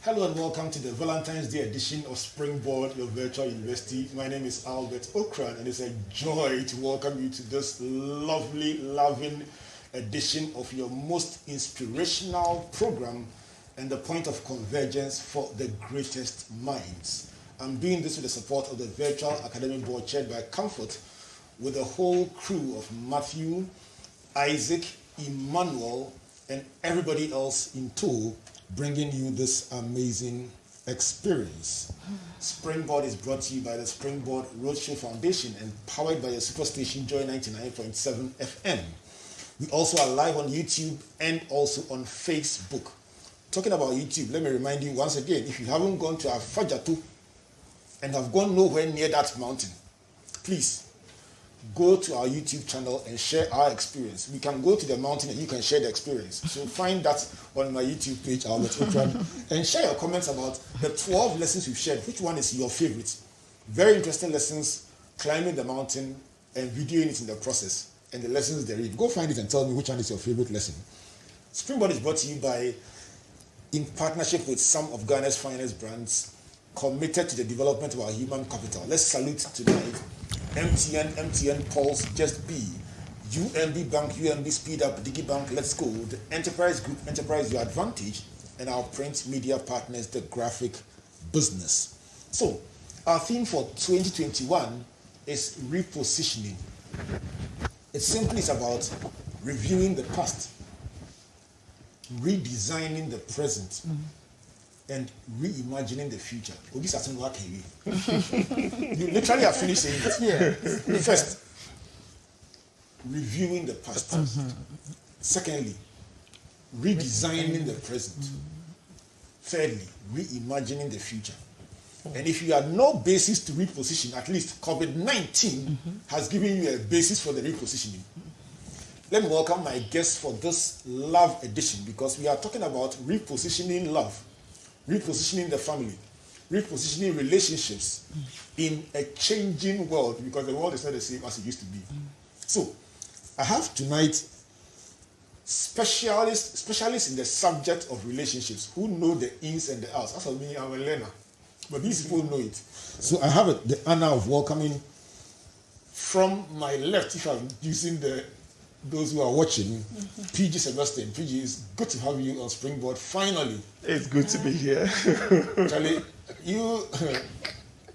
Hello and welcome to the Valentine's Day edition of Springboard, your virtual university. My name is Albert Ocran, and it's a joy to welcome you to this lovely, loving edition of your most inspirational program and the point of convergence for the greatest minds. I'm doing this with the support of the Virtual Academic Board chaired by Comfort, with the whole crew of Matthew, Isaac, Emmanuel, and everybody else in tow, bringing you this amazing experience. Springboard is brought to you by the Springboard Roadshow Foundation and powered by your superstation Joy 99.7 FM. We also are live on YouTube and also on Facebook. Talking about YouTube, let me remind you once again, if you haven't gone to Afajatu and have gone nowhere near that mountain, please go to our YouTube channel and share our experience. We can go to the mountain and you can share the experience. So find that on my YouTube page, Albert Ocran, and share your comments about the 12 lessons we've shared. Which one is your favorite? Very interesting lessons, climbing the mountain and videoing it in the process, and the lessons they read. Go find it and tell me which one is your favorite lesson. Springboard is brought to you by, in partnership with some of Ghana's finest brands, committed to the development of our human capital. Let's salute tonight MTN Pulse, Just Be, UMB Bank, UMB Speed Up, DigiBank, Let's Go, the Enterprise Group, Enterprise Your Advantage, and our print media partners, the Graphic Business. So, our theme for 2021 is repositioning. It simply is about reviewing the past, redesigning the present, and reimagining the future. You literally have finished saying it. Yeah. First, reviewing the past. Secondly, redesigning the present. Thirdly, reimagining the future. And if you have no basis to reposition, at least COVID-19 has given you a basis for the repositioning. Let me welcome my guests for this love edition, because we are talking about repositioning love, repositioning the family, repositioning relationships in a changing world, because the world is not the same as it used to be. So, I have tonight specialists in the subject of relationships who know the ins and the outs. As for me, I'm a learner, but these people know it. So I have the honor of welcoming from my left, if I'm using those who are watching, PG Sebastian. PG, it's good to have you on Springboard finally. It's good to be here. Charlie,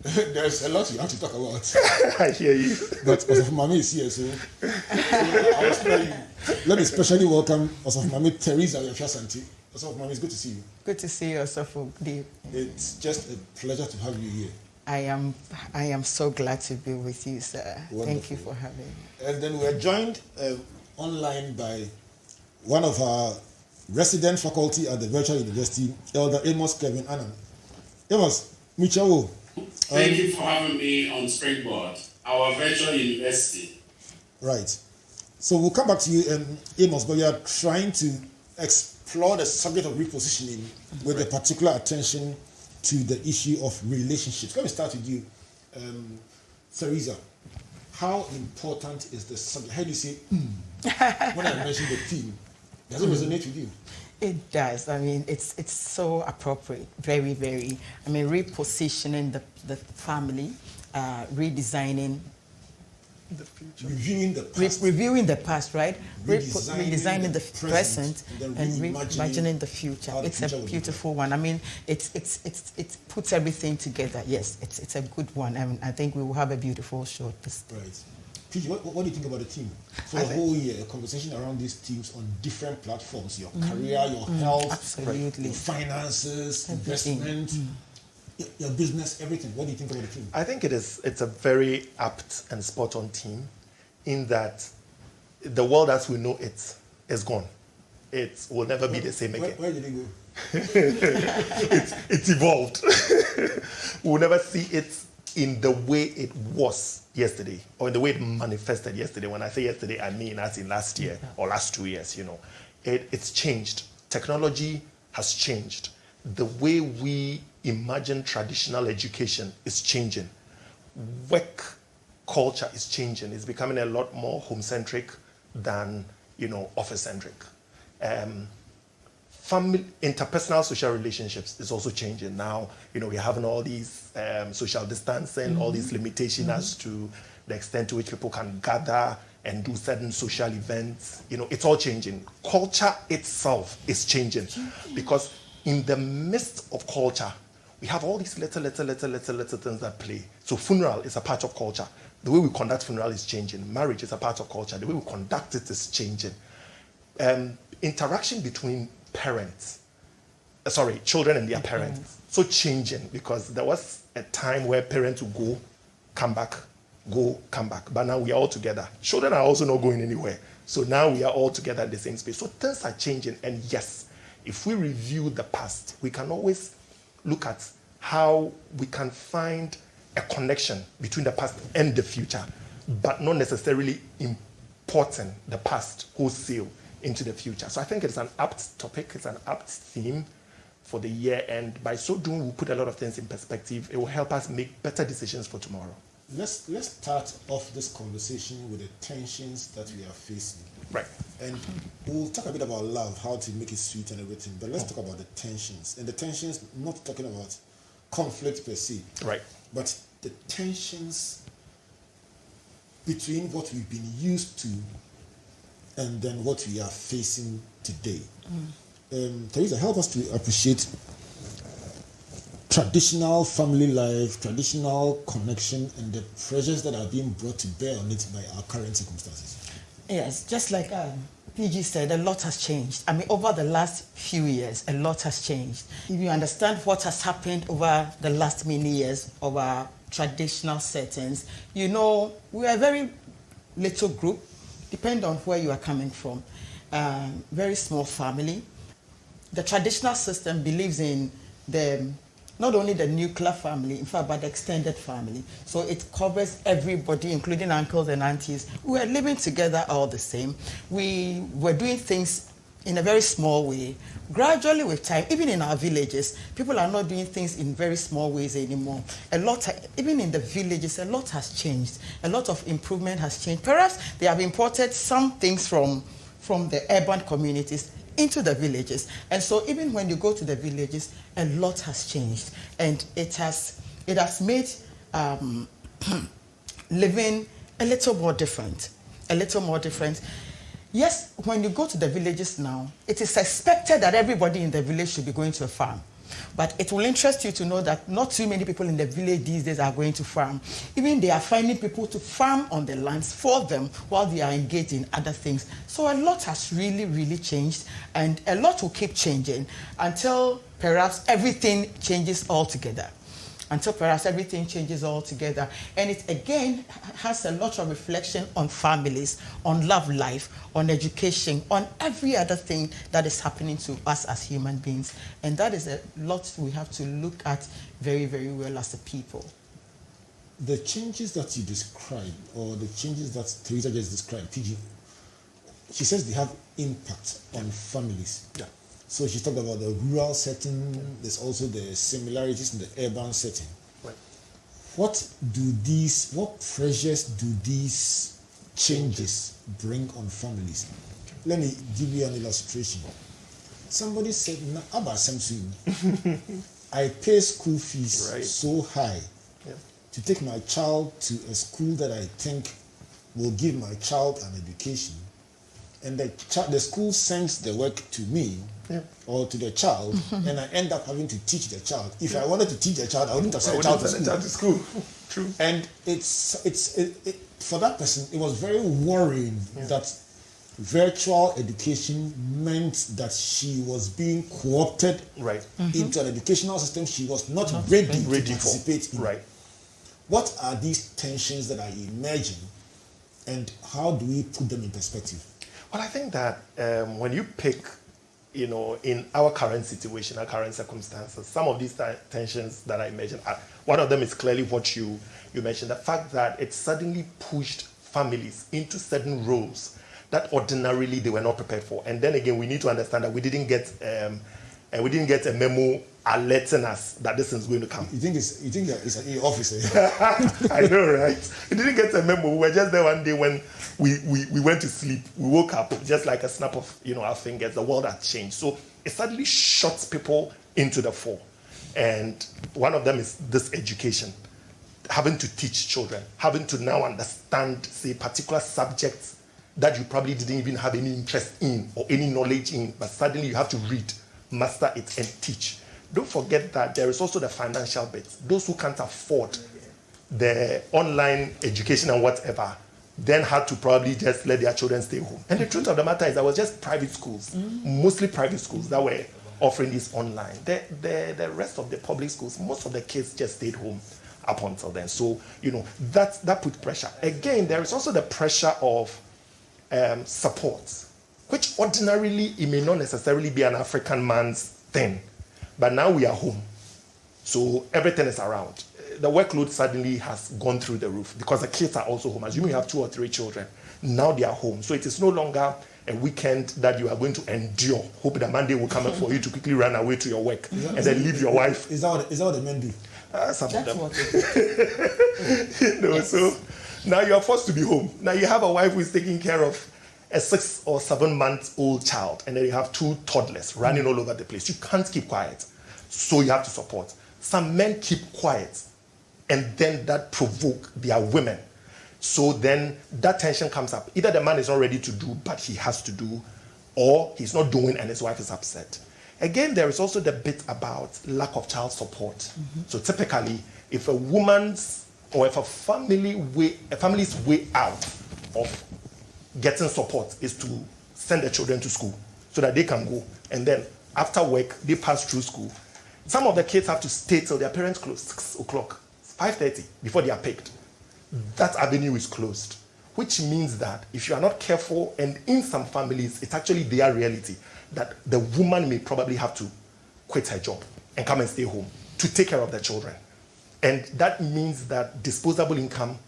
there's a lot you have to talk about. I hear you. But Osofo Mami is here, so I'll spare you. Let me especially welcome Osofo Mami Theresa Wiafe Asante. Osofo Mami, it's good to see you. Good to see you, Osofo. It's just a pleasure to have you here. I am so glad to be with you, sir. Wonderful. Thank you for having me. And then we're joined online by one of our resident faculty at the Virtual University, Elder Amos Kevin-Annan. Amos, Michawo. Thank you for having me on Springboard, our Virtual University. Right. So we'll come back to you, Amos, but we are trying to explore the subject of repositioning with a particular attention to the issue of relationships. Let me start with you, Theresa. How important is the subject? How do you say, when I mention the theme, does it resonate with you? It does. I mean, it's so appropriate. Very, very. I mean, repositioning the family, redesigning The future. Reviewing the past. Reviewing the past, right? Redesigning the present and reimagining the future. It's a beautiful one. I mean, it puts everything together. Yes, it's a good one. I mean, I think we will have a beautiful show. Right. PG, what do you think about the team? For the whole year, a conversation around these teams on different platforms, your career, your health, absolutely, your finances, everything. investment, your business, everything. What do you think about the team? I think it's a very apt and spot on team, in that the world as we know it is gone. It will never be the same again. Where did it go? It's evolved. We'll never see it in the way it was yesterday, or in the way it manifested yesterday. When I say yesterday, I mean as in last year or last 2 years, you know. It's changed. Technology has changed. The way we imagine traditional education is changing. Work culture is changing. It's becoming a lot more home-centric than, office-centric. family, interpersonal social relationships is also changing now. We're having all these social distancing, all these limitations as to the extent to which people can gather and do certain social events. It's all changing. Culture itself is changing because in the midst of culture, we have all these little things that play. So funeral is a part of culture. The way we conduct funeral is changing. Marriage is a part of culture. The way we conduct it is changing. Interaction between children and their parents. So changing, because there was a time where parents would go, come back. But now we are all together. Children are also not going anywhere. So now we are all together in the same space. So things are changing. And yes, if we review the past, we can always look at how we can find a connection between the past and the future, but not necessarily importing the past wholesale into the future. So I think it's an apt topic, it's an apt theme for the year, and by so doing, we'll put a lot of things in perspective. It will help us make better decisions for tomorrow. Let's start off this conversation with the tensions that we are facing. Right. And we'll talk a bit about love, how to make it sweet and everything, but let's talk about the tensions. And the tensions, not talking about conflict per se. Right. But the tensions between what we've been used to and then what we are facing today. Theresa, help us to appreciate traditional family life, traditional connection, and the pressures that are being brought to bear on it by our current circumstances. Yes, just like PG said, a lot has changed. I mean, over the last few years, a lot has changed. If you understand what has happened over the last many years of our traditional settings, we are a very little group, depending on where you are coming from. Very small family. The traditional system believes in not only the nuclear family, in fact, but the extended family. So it covers everybody, including uncles and aunties. We were living together all the same. We were doing things in a very small way. Gradually with time, even in our villages, people are not doing things in very small ways anymore. Even in the villages, a lot has changed. A lot of improvement has changed. Perhaps they have imported some things from the urban communities into the villages. And so even when you go to the villages, a lot has changed. And it has made living a little more different. Yes, when you go to the villages now, it is expected that everybody in the village should be going to a farm. But it will interest you to know that not too many people in the village these days are going to farm. Even they are finding people to farm on the lands for them while they are engaged in other things. So a lot has really, really changed, and a lot will keep changing until perhaps everything changes altogether. And it again has a lot of reflection on families, on love life, on education, on every other thing that is happening to us as human beings. And that is a lot we have to look at very, very well as a people. The changes that you described, or the changes that Theresa just described, PG, she says they have impact on families. Yeah. So she talked about the rural setting. There's also the similarities in the urban setting. Right. What pressures do these changes bring on families? Let me give you an illustration. Somebody said, I pay school fees so high to take my child to a school that I think will give my child an education. And the school sends the work to me or to the child, and I end up having to teach the child. If I wanted to teach the child, I wouldn't have sent the child to school. True. And it's for that person, it was very worrying that virtual education meant that she was being co-opted into an educational system she was not ready to participate in. Right. What are these tensions that are emerging, and how do we put them in perspective? Well, I think that when you pick, in our current situation, our current circumstances, some of these tensions that I mentioned, one of them is clearly what you mentioned, the fact that it suddenly pushed families into certain roles that ordinarily they were not prepared for. And then again, we need to understand that we didn't get a memo alerting us that this is going to come. You think that it's an officer? I know, right? We didn't get a memo. We were just there one day when we went to sleep. We woke up just like a snap of our fingers. The world had changed. So it suddenly shots people into the fore. And one of them is this education, having to teach children, having to now understand, say, particular subjects that you probably didn't even have any interest in or any knowledge in, but suddenly you have to read, master it, and teach. Don't forget that there is also the financial bit. Those who can't afford the online education and whatever, then had to probably just let their children stay home. And the truth of the matter is, there was just private schools, mostly private schools, that were offering this online. The rest of the public schools, most of the kids just stayed home up until then. So, that put pressure. Again, there is also the pressure of support, which ordinarily, it may not necessarily be an African man's thing. But now we are home. So everything is around. The workload suddenly has gone through the roof because the kids are also home. Assuming you have 2 or 3 children, now they are home. So it is no longer a weekend that you are going to endure. Hope that Monday will come up for you to quickly run away to your work and then leave your wife. Is that what the men do? Some of That's them. what it is. Yes. So now you are forced to be home. Now you have a wife who is taking care of a 6 or 7 month old child, and then you have 2 toddlers running all over the place. You can't keep quiet. So you have to support. Some men keep quiet, and then that provoke their women. So then that tension comes up. Either the man is not ready to do, but he has to do, or he's not doing and his wife is upset. Again, there is also the bit about lack of child support. So typically, if a woman's or if a family's way out of getting support is to send the children to school so that they can go, and then after work, they pass through school. Some of the kids have to stay till their parents close, 6 o'clock, 5:30, before they are picked. That avenue is closed, which means that if you are not careful, and in some families, it's actually their reality, that the woman may probably have to quit her job and come and stay home to take care of the children. And that means that disposable income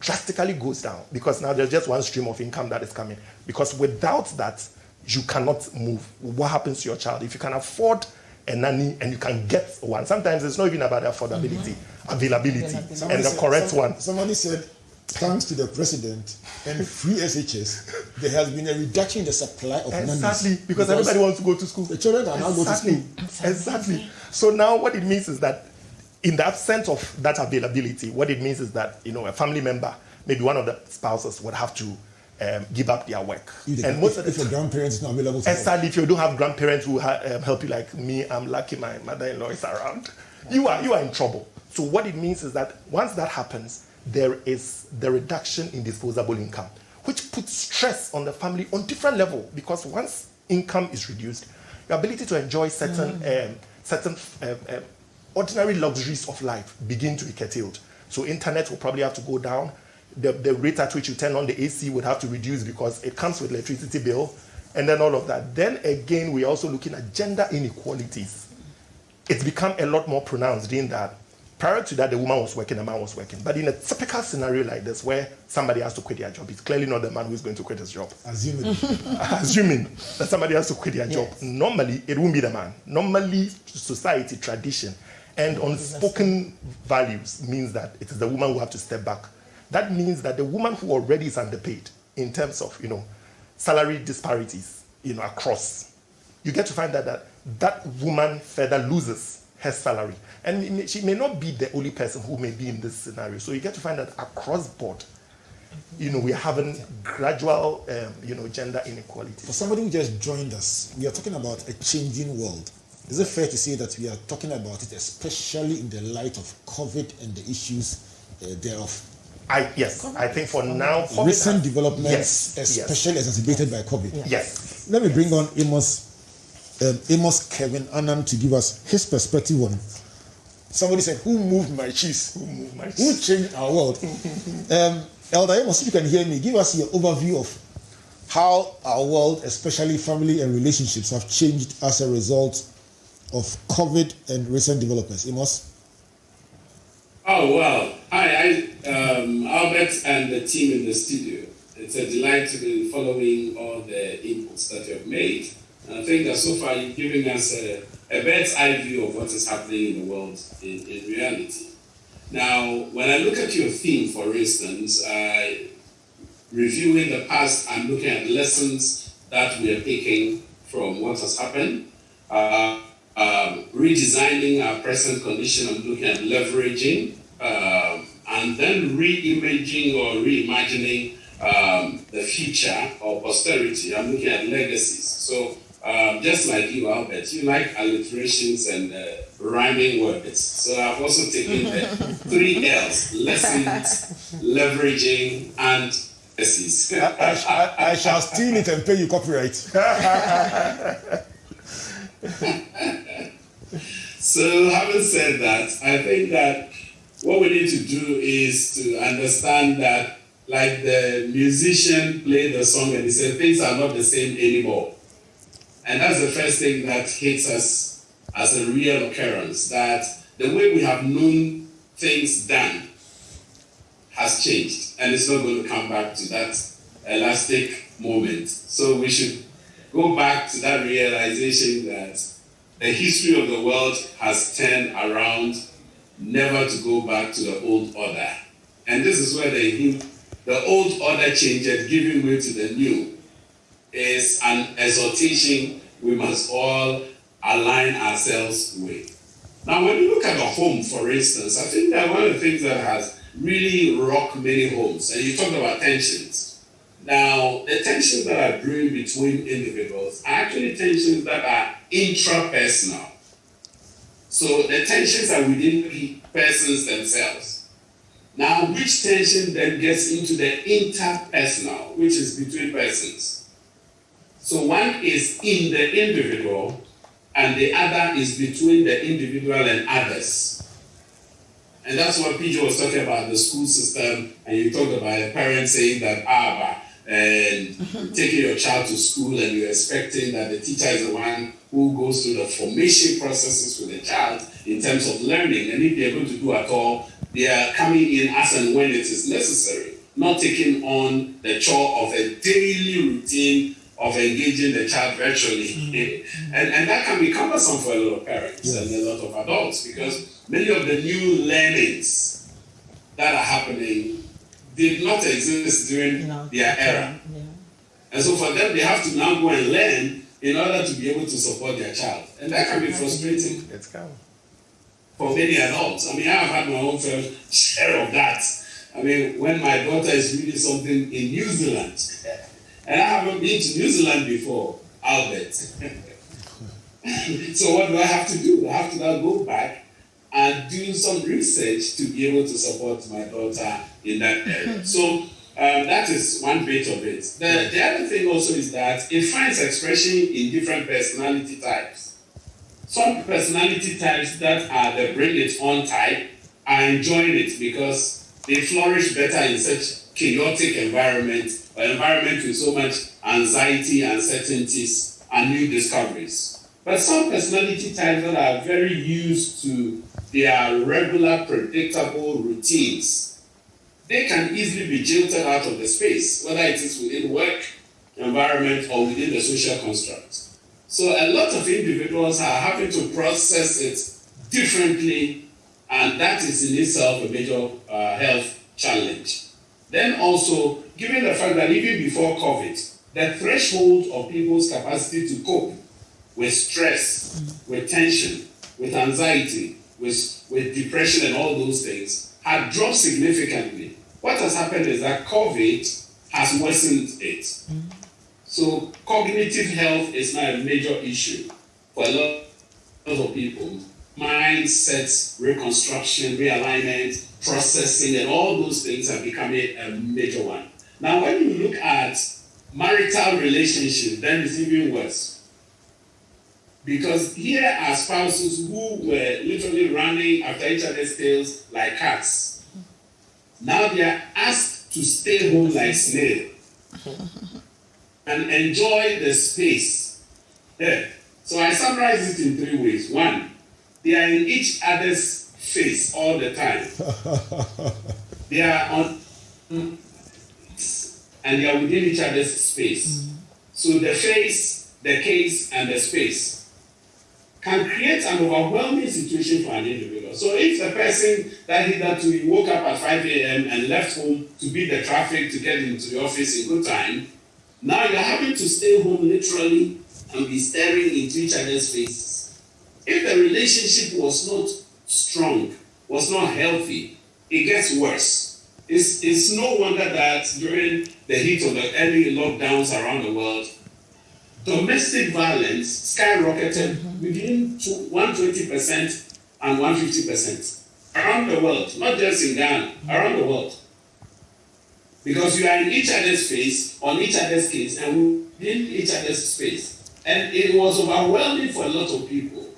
drastically goes down because now there's just one stream of income that is coming. Because without that, you cannot move. What happens to your child? If you can afford a nanny and you can get one, sometimes it's not even about affordability, availability, and the correct one. Somebody said, thanks to the president and free SHS, there has been a reduction in the supply of nannies. Exactly, because everybody wants to go to school. The children can now go to school. Exactly. So now what it means is that in the absence of that availability, what it means is that, a family member, maybe one of the spouses would have to give up their work. If your grandparents is not available to sadly, if you don't have grandparents who help you like me, I'm lucky my mother-in-law is around. You are in trouble. So what it means is that once that happens, there is the reduction in disposable income, which puts stress on the family on different level, because once income is reduced, your ability to enjoy certain ordinary luxuries of life begin to be curtailed. So internet will probably have to go down. The rate at which you turn on the AC would have to reduce because it comes with electricity bill, and then all of that. Then again, we're also looking at gender inequalities. It's become a lot more pronounced in that prior to that, the woman was working, the man was working. But in a typical scenario like this, where somebody has to quit their job, it's clearly not the man who's going to quit his job. Assuming that somebody has to quit their job. Normally, it won't be the man. Normally, society, tradition, and unspoken values means that it is the woman who have to step back. That means that the woman who already is underpaid in terms of, salary disparities, across, you get to find that woman further loses her salary. And she may not be the only person who may be in this scenario. So you get to find that across board, we are having gradual, gender inequality. For somebody who just joined us, we are talking about a changing world. Is it fair to say that we are talking about it, especially in the light of COVID and the issues thereof? Yes, I think for now, COVID recent developments, especially exacerbated by COVID. Yes. Let me bring on Amos Kevin-Annan to give us his perspective on. Somebody said, "Who moved my cheese? Who changed our world?" Elder Amos, if you can hear me, give us your overview of how our world, especially family and relationships, have changed as a result of COVID and recent developments. Amos? Oh, well. Hi, Albert and the team in the studio. It's a delight to be following all the inputs that you have made. And I think that so far you've given us a bird's eye view of what is happening in the world in reality. Now, when I look at your theme, for instance, reviewing the past and looking at lessons that we are taking from what has happened, redesigning our present condition. I'm looking at leveraging, and then re-imaging or reimagining the future or posterity. I'm looking at legacies. So just like you, Albert, you like alliterations and rhyming words. So I've also taken the 3 L's: lessons, leveraging, and legacies. I shall steal it and pay you copyright. So having said that, I think that what we need to do is to understand that, like the musician played the song and he said, things are not the same anymore. And that's the first thing that hits us as a real occurrence, that the way we have known things done has changed, and it's not going to come back to that elastic moment. So we should go back to that realization that the history of the world has turned around, never to go back to the old order. And this is where the old order changed, giving way to the new, is an exhortation we must all align ourselves with. Now, when you look at a home, for instance, I think that one of the things that has really rocked many homes, and you talked about tensions. Now, the tensions that are brewing between individuals are actually tensions that are intrapersonal. So the tensions are within the persons themselves. Now, which tension then gets into the interpersonal, which is between persons? So one is in the individual, and the other is between the individual and others. And that's what PJ was talking about, the school system, and you talked about a parent saying that, and taking your child to school and you're expecting that the teacher is the one who goes through the formation processes with the child in terms of learning. And if they're going to do at all, they are coming in as and when it is necessary, not taking on the chore of a daily routine of engaging the child virtually. And that can be cumbersome for a lot of parents and a lot of adults, because many of the new learnings that are happening did not exist during their era. Yeah. And so for them, they have to now go and learn in order to be able to support their child. And that can be frustrating. It's coming. For many adults. I mean, I've had my own fair share of that. I mean, when my daughter is reading something in New Zealand, and I haven't been to New Zealand before, Albert. So what do I have to do? I have to now go back and do some research to be able to support my daughter in that area. So that is one bit of it. The other thing also is that it finds expression in different personality types. Some personality types that are the bring it on type are enjoying it because they flourish better in such chaotic environment, or environment with so much anxiety, uncertainties, and new discoveries. But some personality types that are very used to their regular, predictable routines, they can easily be jilted out of the space, whether it is within work environment or within the social construct. So a lot of individuals are having to process it differently, and that is in itself a major health challenge. Then also, given the fact that even before COVID, the threshold of people's capacity to cope with stress, with tension, with anxiety, with depression and all those things had dropped significantly. What has happened is that COVID has worsened it. So cognitive health is now a major issue for a lot of people. Mindsets, reconstruction, realignment, processing, and all those things are becoming a major one. Now, when you look at marital relationships, then it's even worse. Because here are spouses who were literally running after each other's tails like cats. Now they are asked to stay home like snails and enjoy the space. Yeah. So I summarize it in 3 ways. 1, they are in each other's face all the time. They are on, and they are within each other's space. So the face, the case, and the space can create an overwhelming situation for an individual. So if the person that hitherto woke up at 5 a.m. and left home to beat the traffic to get into the office in good time, now you're having to stay home literally and be staring into each other's faces. If the relationship was not strong, was not healthy, it gets worse. It's no wonder that during the heat of the early lockdowns around the world, domestic violence skyrocketed between 120% and 150% around the world, not just in Ghana, around the world. Because you are in each other's face, on each other's case, and within each other's space. And it was overwhelming for a lot of people.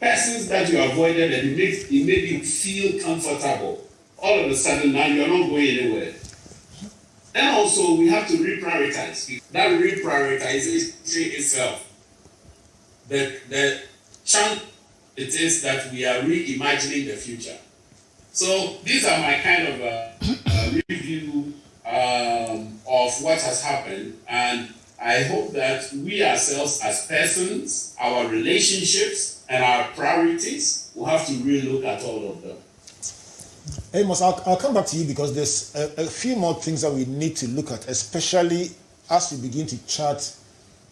Persons that you avoided, and it made you feel comfortable. All of a sudden, now you're not going anywhere. And also, we have to reprioritize. That reprioritization itself, the chunk it is that we are reimagining the future. So these are my kind of review of what has happened, and I hope that we ourselves as persons, our relationships, and our priorities will have to relook at all of them. Amos, I'll come back to you because there's a few more things that we need to look at, especially as we begin to chart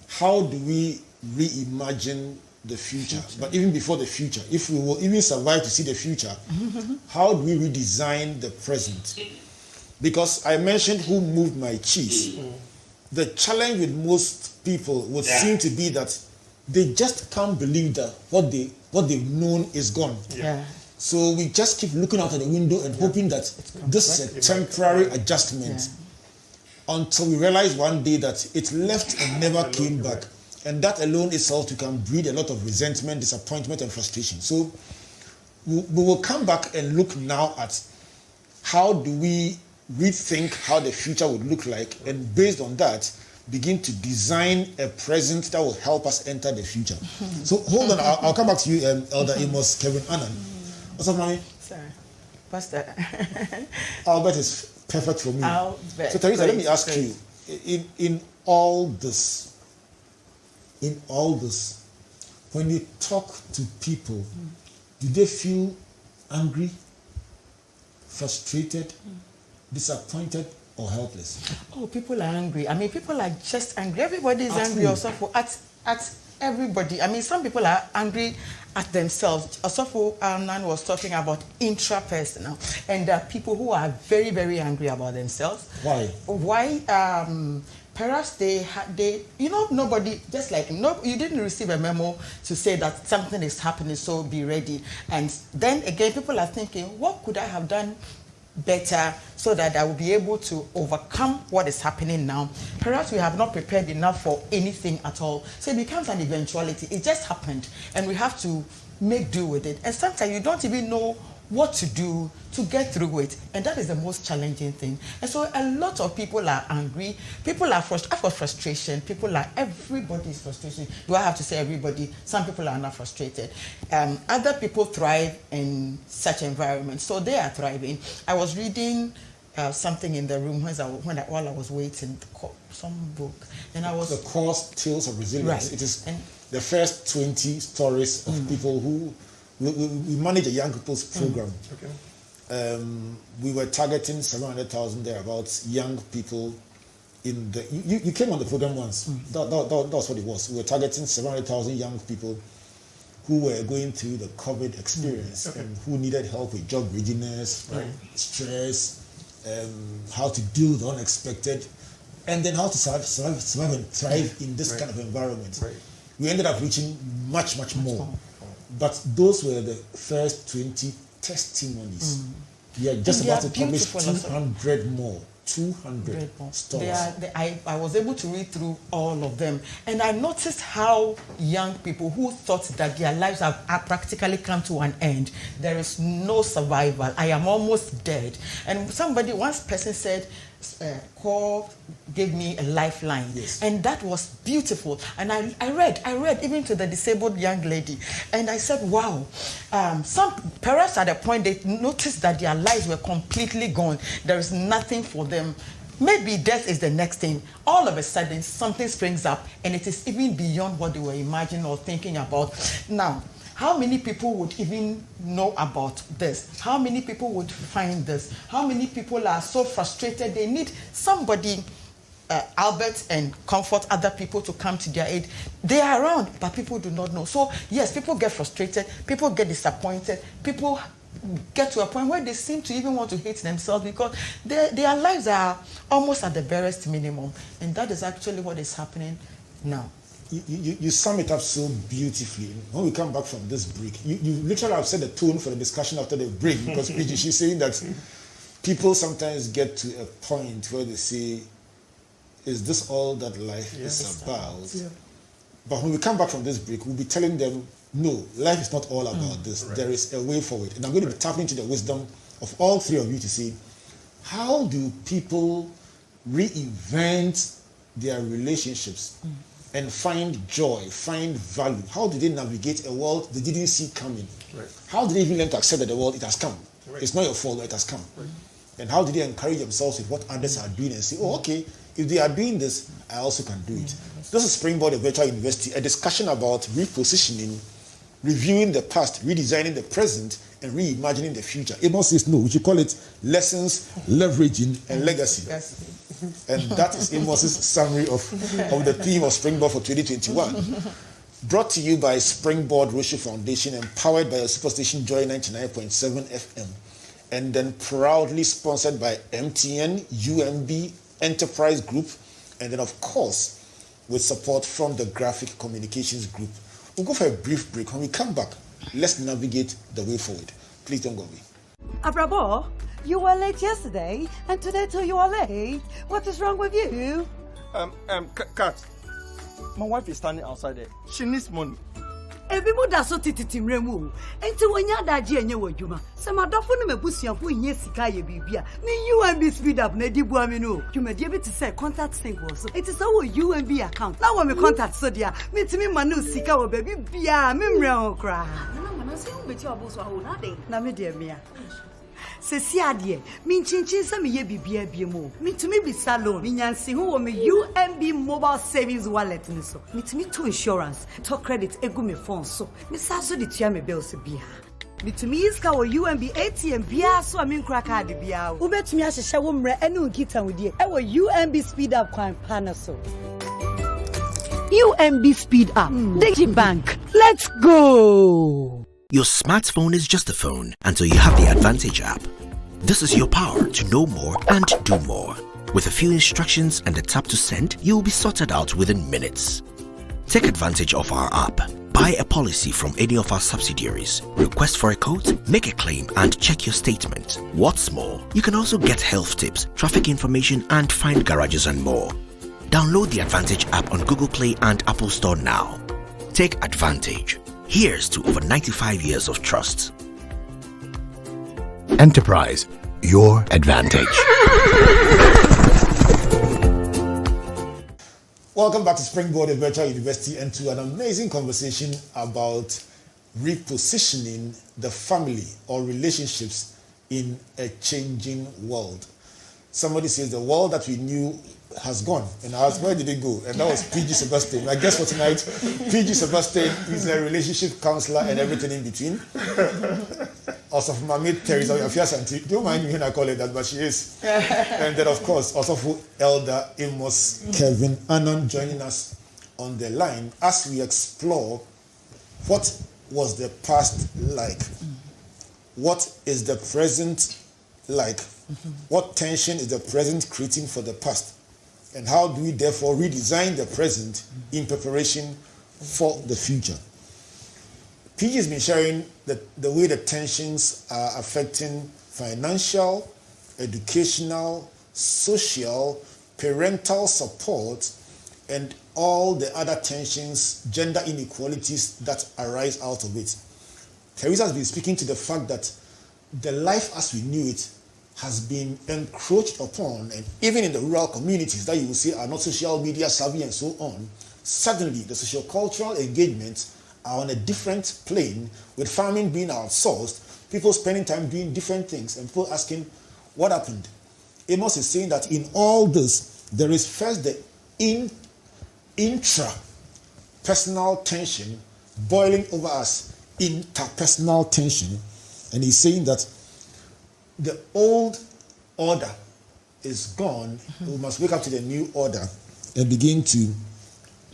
how do we reimagine the future. But even before the future, if we will even survive to see the future, how do we redesign the present? Because I mentioned who moved my cheese. The challenge with most people would seem to be that they just can't believe that what they've known is gone. Yeah. So we just keep looking out of the window and hoping that this is a temporary adjustment until we realize one day that it left and never came back. And that alone itself can breed a lot of resentment, disappointment, and frustration. So we will come back and look now at how do we rethink how the future would look like, and based on that, begin to design a present that will help us enter the future. So hold on, I'll come back to you, Elder Amos Kevin-Annan. What's up, mommy? Sorry. Pastor. Albert is perfect for me. Albert. So Theresa, let me ask you, in all this, when you talk to people, do they feel angry, frustrated, disappointed, or helpless? Oh, people are angry. I mean, people are just angry. Everybody is At angry who? also at everybody. I mean, some people are angry at themselves. Also, Nan was talking about intrapersonal, and people who are very, very angry about themselves. Why? Why? Perhaps they, nobody, just like, you didn't receive a memo to say that something is happening, so be ready. And then again, people are thinking, what could I have done better so that I will be able to overcome what is happening now? Perhaps we have not prepared enough for anything at all. So it becomes an eventuality. It just happened, and we have to make do with it. And sometimes you don't even know what to do to get through it, and that is the most challenging thing. And so a lot of people are angry, people are frustration, everybody is frustrated. Do I have to say everybody? Some people are not frustrated. Other people thrive in such environments, so they are thriving. I was reading something in the room while I was waiting, some book, and I was... The course Tales of Resilience. Right. It is the first 20 stories of people who... We manage a young people's program. Okay. We were targeting 700,000 thereabouts young people in the... You came on the program once. That was what it was. We were targeting 700,000 young people who were going through the COVID experience and who needed help with job readiness, stress, how to deal with the unexpected, and then how to survive and thrive in this kind of environment. Right. We ended up reaching much, much more. But those were the first 20 testimonies. We are just about to publish 200 more. 200 stories. I was able to read through all of them, and I noticed how young people who thought that their lives have practically come to an end, there is no survival, I am almost dead. And one person said, gave me a lifeline. Yes. And that was beautiful. And I read even to the disabled young lady, and I said, wow. Some parents at a point, they noticed that their lives were completely gone. There is nothing for them. Maybe death is the next thing. All of a sudden, something springs up, and it is even beyond what they were imagining or thinking about. Now, how many people would even know about this? How many people would find this? How many people are so frustrated they need somebody Albert and comfort other people to come to their aid. They are around, but people do not know. So yes, people get frustrated, people get disappointed, people get to a point where they seem to even want to hate themselves because their lives are almost at the barest minimum, and that is actually what is happening now. You sum it up so beautifully. When we come back from this break, you literally have set the tone for the discussion after the break, because PG, she's saying that people sometimes get to a point where they say, is this all that life is about? Yeah. But when we come back from this break, we'll be telling them, no, life is not all about this. Right. There is a way forward. And I'm going to be tapping into the wisdom of all three of you to see, how do people reinvent their relationships and find joy, find value? How do they navigate a world they didn't see coming? Right. How do they even learn to accept that the world, it has come? Right. It's not your fault, it has come. Right. And how do they encourage themselves with what others are doing and say, oh, okay, if they are doing this, I also can do it. This is Springboard, a virtual university, a discussion about repositioning, reviewing the past, redesigning the present, and reimagining the future. Amos says no, we should call it lessons, leveraging, and legacy. And that is Amos's summary of the theme of Springboard for 2021. Brought to you by Springboard Roche Foundation and powered by a Superstation Joy 99.7 FM. And then proudly sponsored by MTN, UMB, Enterprise Group, and then of course, with support from the Graphic Communications Group. We'll go for a brief break. When we come back, let's navigate the way forward. Please don't go away. Abrabo, you were late yesterday, and today too you are late. What is wrong with you? Kat, my wife is standing outside there. She needs money. Everybody does so titiremu. Enti wanya daji enye wajuma. Se madofo no mebusianfo nye sika ye bibia. Ni UMB speed up na di bua me no. You may be able to say contact single so. It is our UMB account. Now when me contact so dia, me timi manu sika wo baby bia me mre ho kra. Na se wo beti oboso ho na den. Na me de mia. Se si adie, min chinchin se me ye bibia biemo. Me tumi bi salon. Me nyansi ho wo me UMB mobile savings wallet ni so. Me tumi to insurance, to credit egu me phone so. Me sa so de tua me bills bia. Me tumi iska wo UMB ATM bia so me nkra card bia. Wo betumi ahyehyɛ wo mre ene nkita wo die. E wo UMB speed up kwan pana so. UMB speed up. Digi Bank. Let's go. Your smartphone is just a phone until you have the Advantage app. This is your power to know more and do more. With a few instructions and a tap to send, you'll be sorted out within minutes. Take advantage of our app. Buy a policy from any of our subsidiaries. Request for a quote, make a claim, and check your statement. What's more, you can also get health tips, traffic information, and find garages and more. Download the Advantage app on Google Play and Apple Store now. Take advantage. Here's to over 95 years of trust. Enterprise, your advantage. Welcome back to Springboard, a virtual university, and to an amazing conversation about repositioning the family or relationships in a changing world. Somebody says the world that we knew has gone. And I asked, where did it go? And that was PG Sebastian. I guess for tonight, PG Sebastian is a relationship counselor and everything in between. Also for my mate Theresa, Asante. Don't mind me when I call it that, but she is. And then, of course, also for Elder Amos Kevin-Annan joining us on the line as we explore what was the past like, what is the present like, what tension is the present creating for the past, and how do we therefore redesign the present in preparation for the future. PG has been sharing the way the tensions are affecting financial, educational, social, parental support, and all the other tensions, gender inequalities that arise out of it. Theresa has been speaking to the fact that the life as we knew it has been encroached upon, and even in the rural communities that you will see are not social media savvy and so on, suddenly the socio-cultural engagements are on a different plane, with farming being outsourced, people spending time doing different things, and people asking, what happened? Amos is saying that in all this, there is first the intra-personal tension boiling over us, interpersonal tension, and he's saying that the old order is gone, we must wake up to the new order and begin to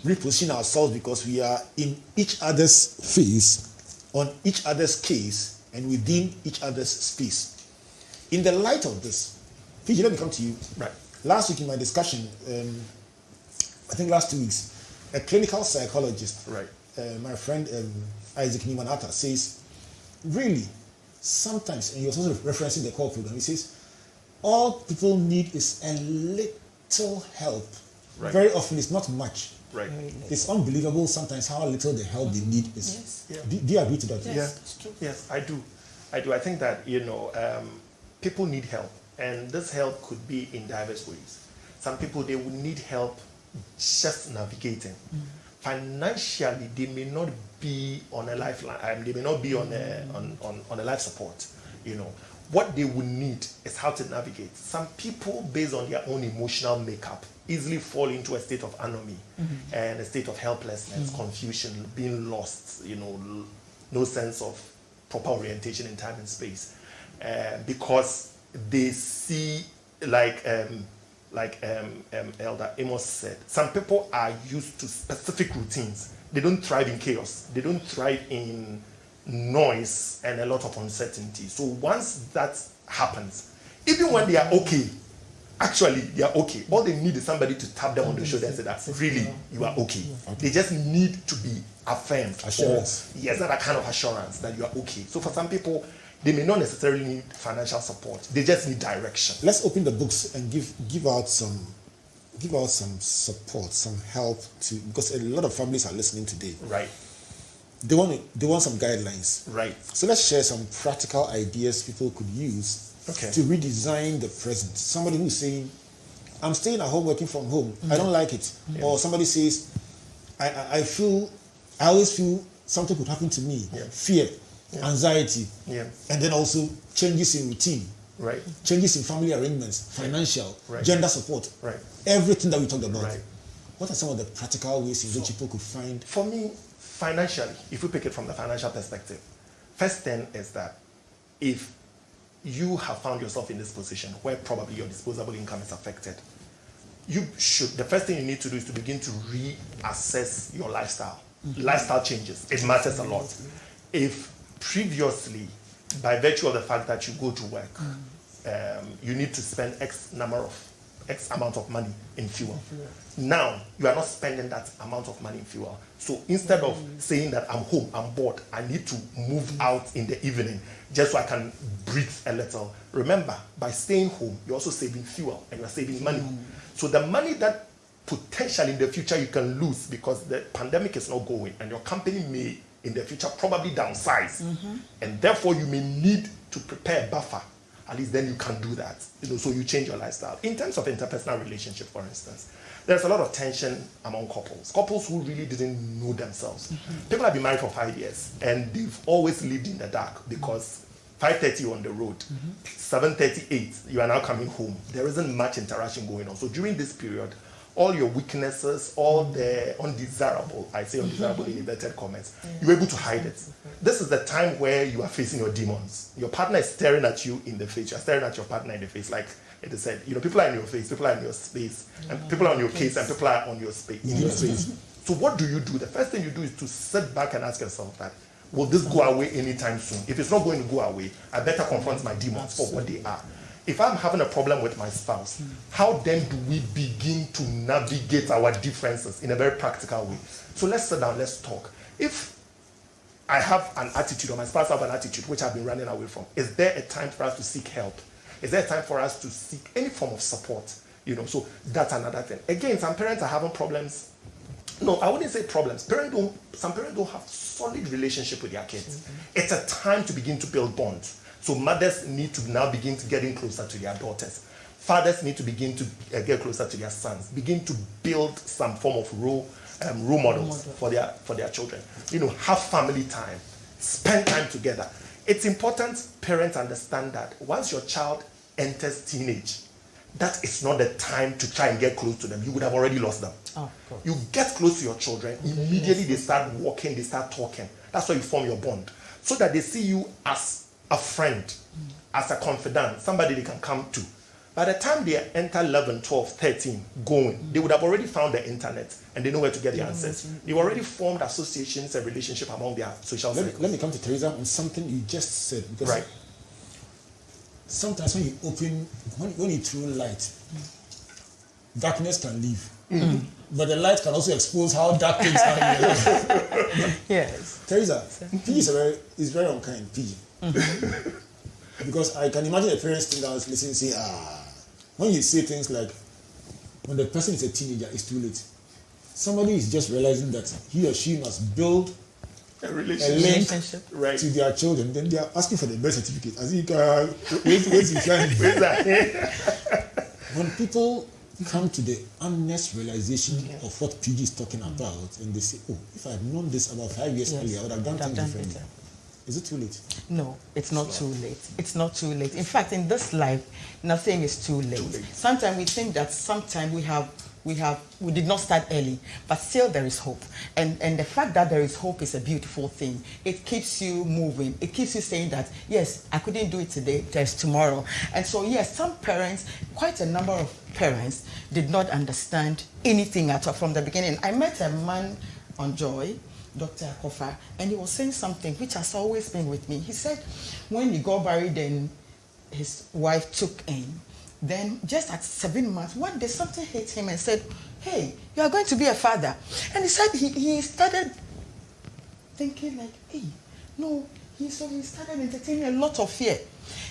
reposition ourselves because we are in each other's face, on each other's case, and within each other's space. In the light of this, Fiji, let me come to you. Right. Last week in my discussion, I think last 2 weeks, a clinical psychologist, Right. My friend Isaac Nimanata, says, really, sometimes, and he was also referencing the call program, he says, all people need is a little help. Right. Very often it's not much. Right. It's unbelievable sometimes how little the help they need is. Yes. Do you agree to that? Yes, it's true. Yes, I do. I think that, people need help, and this help could be in diverse ways. Some people, they would need help just navigating. Financially, they may not be on a lifeline. They may not be on a life support. What they would need is how to navigate. Some people, based on their own emotional makeup, easily fall into a state of anomie and a state of helplessness, confusion, being lost. No sense of proper orientation in time and space, because they see, like Elder Amos said, some people are used to specific routines. They don't thrive in chaos. They don't thrive in noise and a lot of uncertainty. So once that happens, even when they are okay, actually they are okay. All they need is somebody to tap them on the shoulder and say that really you are okay. They just need to be affirmed. Assurance. Or, yes, that kind of assurance that you are okay. So for some people, they may not necessarily need financial support. They just need direction. Let's open the books and give out some support, some help to, because a lot of families are listening today. Right. They want some guidelines. Right. So let's share some practical ideas people could use to redesign the present. Somebody who's saying, I'm staying at home working from home. I don't like it. Yeah. Or somebody says, I always feel something could happen to me. Yeah. Fear, anxiety, Yeah. and then also changes in routine. Right. Changes in family arrangements, financial, Right. gender support, Right. everything that we talked about. Right. What are some of the practical ways in which people could find? For me, financially, if we pick it from the financial perspective, first thing is that if you have found yourself in this position where probably your disposable income is affected, the first thing you need to do is to begin to reassess your lifestyle. Lifestyle changes. It matters a lot. If previously, by virtue of the fact that you go to work, you need to spend X amount of money in fuel. Now, you are not spending that amount of money in fuel. So instead of saying that I'm home, I'm bored, I need to move out in the evening just so I can breathe a little. Remember, by staying home, you're also saving fuel and you're saving money. So the money that potentially in the future you can lose because the pandemic is not going and your company may in the future probably downsize, and therefore you may need to prepare a buffer. At least then you can do that. So you change your lifestyle. In terms of interpersonal relationship, for instance, there's a lot of tension among couples who really didn't know themselves. People have been married for 5 years and they've always lived in the dark because 5:30 you're on the road, 7:38 you are now coming home. There isn't much interaction going on. So during this period, all your weaknesses, all the undesirable, I say undesirable in inverted commas, you're able to hide it. This is the time where you are facing your demons. Your partner is staring at you in the face. You're staring at your partner in the face. Like it is said, people are in your face, people are in your space, and people are on your case, and people are on your space. In your space. So what do? The first thing you do is to sit back and ask yourself that, will this go away anytime soon? If it's not going to go away, I better confront my demons for what they are. If I'm having a problem with my spouse, how then do we begin to navigate our differences in a very practical way? So let's sit down, let's talk. If I have an attitude, or my spouse have an attitude which I've been running away from, is there a time for us to seek help? Is there a time for us to seek any form of support? So that's another thing. Again, some parents are having problems. No, I wouldn't say problems. Some parents don't have solid relationship with their kids. It's a time to begin to build bonds. So mothers need to now begin to getting closer to their daughters. Fathers need to begin to get closer to their sons. Begin to build some form of role models for their children. Have family time. Spend time together. It's important parents understand that once your child enters teenage, that is not the time to try and get close to them. You would have already lost them. You get close to your children, immediately they start walking, they start talking. That's why you form your bond. So that they see you as a friend, as a confidant, somebody they can come to. By the time they enter 11, 12, 13, going, they would have already found the internet and they know where to get the answers. They've already formed associations and relationships among their social circles. Let me come to Theresa on something you just said. Because right. Sometimes when you open, when you throw light, darkness can leave. But the light can also expose how dark things are. Yes. Theresa, PG is very unkind, PG. Because I can imagine a parent sitting down listening and say, when you say things like, when the person is a teenager, it's too late. Somebody is just realizing that he or she must build a relationship right. to their children. Then they are asking for the birth certificate. As if, when people come to the honest realization of what PG is talking about, and they say, oh, if I had known this about 5 years earlier, I would have done things differently. Is it too late? No, it's not too late. It's not too late. In fact, in this life, nothing is too late. Sometimes we think that sometimes we did not start early, but still there is hope. And the fact that there is hope is a beautiful thing. It keeps you moving. It keeps you saying that, yes, I couldn't do it today, there's tomorrow. And so, yes, some parents, quite a number of parents, did not understand anything at all from the beginning. I met a man on Joy, Dr. Akofa, and he was saying something which has always been with me. He said when he got married and his wife took in, then just at 7 months, one day something hit him and said, hey, you are going to be a father. And he said he started thinking like, hey, no. He started entertaining a lot of fear.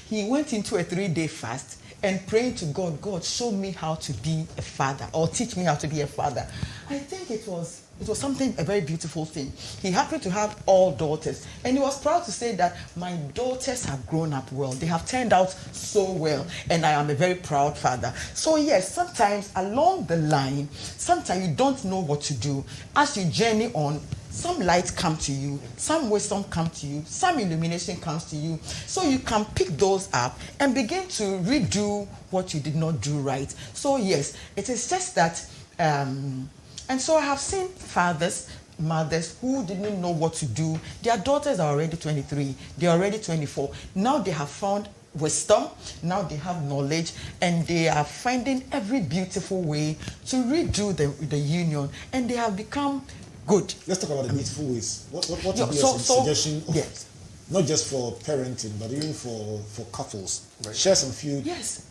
He went into a 3-day fast and praying to God, God, show me how to be a father or teach me how to be a father. I think it was something, a very beautiful thing. He happened to have all daughters, and he was proud to say that my daughters have grown up well. They have turned out so well, and I am a very proud father. So yes, sometimes along the line, sometimes you don't know what to do. As you journey on, some light come to you, some wisdom come to you, some illumination comes to you. So you can pick those up and begin to redo what you did not do right. So yes, it is just that, and so I have seen fathers, mothers who didn't know what to do. Their daughters are already 23, they're already 24. Now they have found wisdom, now they have knowledge, and they are finding every beautiful way to redo the union, and they have become good. Let's talk about the beautiful ways. What would be a suggestion of, not just for parenting, but even for couples? Right. Share some few,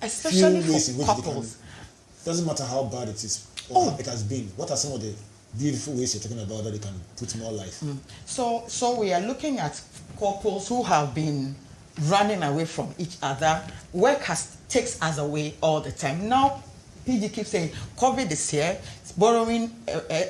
especially few ways in for which couples. Doesn't matter how bad it is or how it has been. What are some of the beautiful ways you're talking about that they can put more life? So we are looking at couples who have been running away from each other. Work takes us away all the time. Now, PG keeps saying, COVID is here, it's borrowing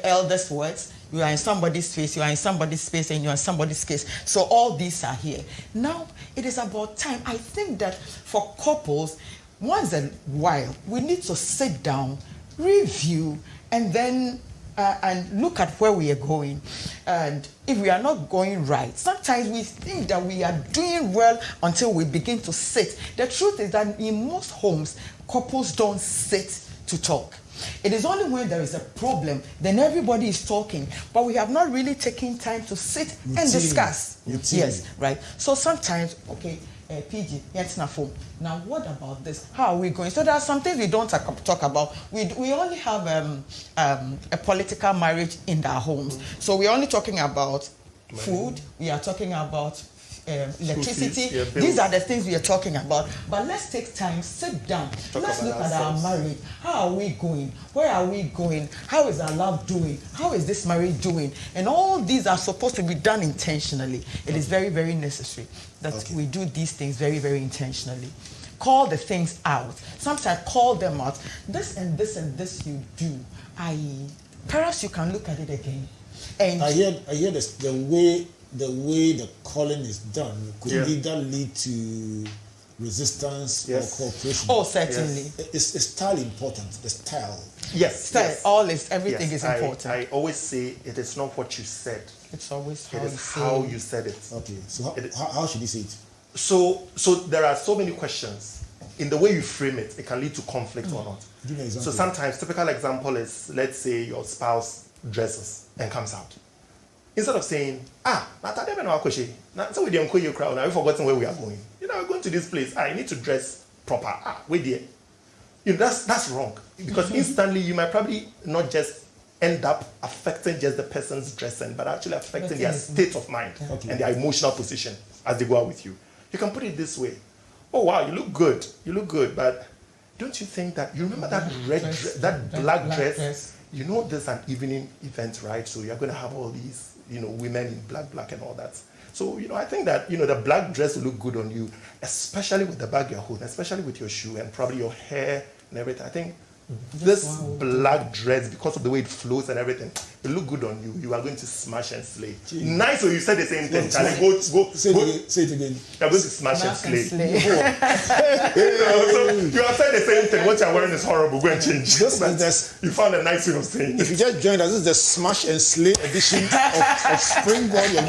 elders' words. You are in somebody's space, you are in somebody's space, and you are in somebody's space. So all these are here. Now, it is about time. I think that for couples, once in a while, we need to sit down, review, and then and look at where we are going. And if we are not going right, sometimes we think that we are doing well until we begin to sit. The truth is that in most homes, couples don't sit to talk. It is only when there is a problem, then everybody is talking. But we have not really taken time to sit and discuss. Yes, right. So sometimes, okay, PG, now what about this? How are we going? So there are some things we don't talk about. We only have a political marriage in our homes. So we're only talking about food. We are talking about electricity. These are the things we are talking about. But let's take time, sit down. Let's look at our marriage. How are we going? Where are we going? How is our love doing? How is this marriage doing? And all these are supposed to be done intentionally. It is very, very necessary that we do these things very, very intentionally. Call the things out. Sometimes call them out. This and this and this you do. Perhaps you can look at it again. And I hear this, the way the calling is done could either lead to resistance or cooperation. Oh, certainly. Is style important? The style. Yes. Style. Everything is important. I always say it is not what you said. It's always how you said it. Okay. So how should you say it? So there are so many questions. In the way you frame it, it can lead to conflict or not. Give me an example. So sometimes, typical example is, let's say your spouse dresses and comes out. Instead of saying, so we didn't call you crowd, now we've forgotten where we are going. We're going to this place. I need to dress proper. Wait there. that's wrong. Because instantly you might probably not just end up affecting just the person's dressing, but actually affecting their state of mind and their emotional position as they go out with you. You can put it this way. Oh wow, you look good, but don't you think that, you remember that red dress, that black dress? You know there's an evening event, right? So you're going to have all these, women in black and all that. So, I think that, the black dress will look good on you, especially with the bag you're holding, especially with your shoe and probably your hair and everything. I think this black dress, because of the way it flows and everything, it look good on you. You are going to smash and slay. Nice, so you said the same thing, Charlie. Go. Say it again. You're going to smash and slay. So you have said the same thing. What you're wearing is horrible. Go and change. You found a nice way of saying. If you just joined us, this is the Smash and Slay edition of Springboard, your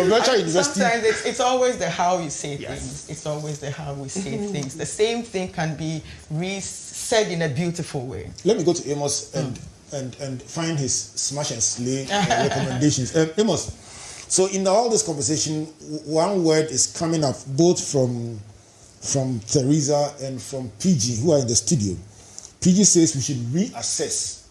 virtual university. Sometimes it's always the how you say things. It's always the how we say things. The same thing can be said in a beautiful way. Let me go to Amos and find his Smash and Slay recommendations. Amos, so in all this conversation, one word is coming up both from Theresa and from PG, who are in the studio. PG says we should reassess,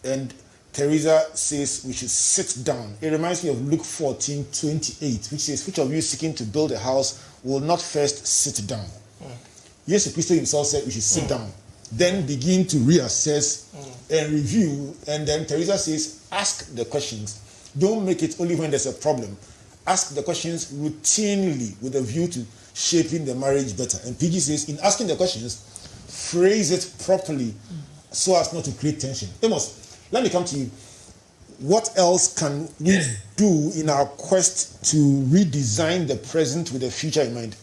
and Theresa says we should sit down. It reminds me of Luke 14:28, which says, which of you seeking to build a house will not first sit down? Yes, Christ himself said we should sit down, then begin to reassess and review. And then Theresa says, ask the questions. Don't make it only when there's a problem. Ask the questions routinely with a view to shaping the marriage better. And PG says, in asking the questions, phrase it properly so as not to create tension. Amos, let me come to you. What else can we do in our quest to redesign the present with the future in mind?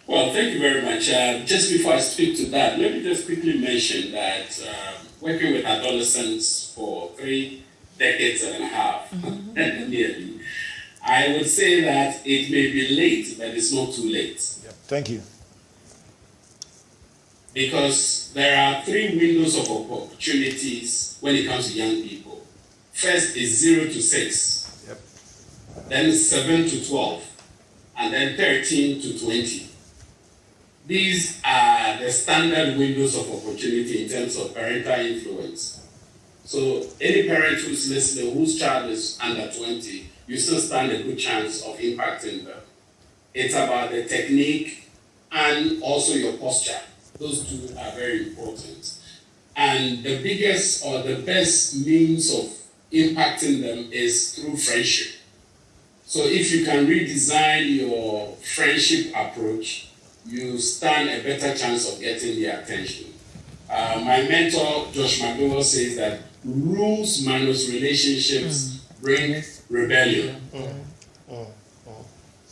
Well, thank you very much. Just before I speak to that, let me just quickly mention that working with adolescents for 3 decades and a half, nearly, I would say that it may be late, but it's not too late. Yep. Thank you. Because there are 3 windows of opportunities when it comes to young people. First is 0 to 6, then 7 to 12, and then 13 to 20. These are the standard windows of opportunity in terms of parental influence. So any parent who's listening, whose child is under 20, you still stand a good chance of impacting them. It's about the technique and also your posture. Those 2 are very important. And the biggest or the best means of impacting them is through friendship. So if you can redesign your friendship approach, you stand a better chance of getting their attention. My mentor, Josh McDowell, says that rules minus relationships bring rebellion.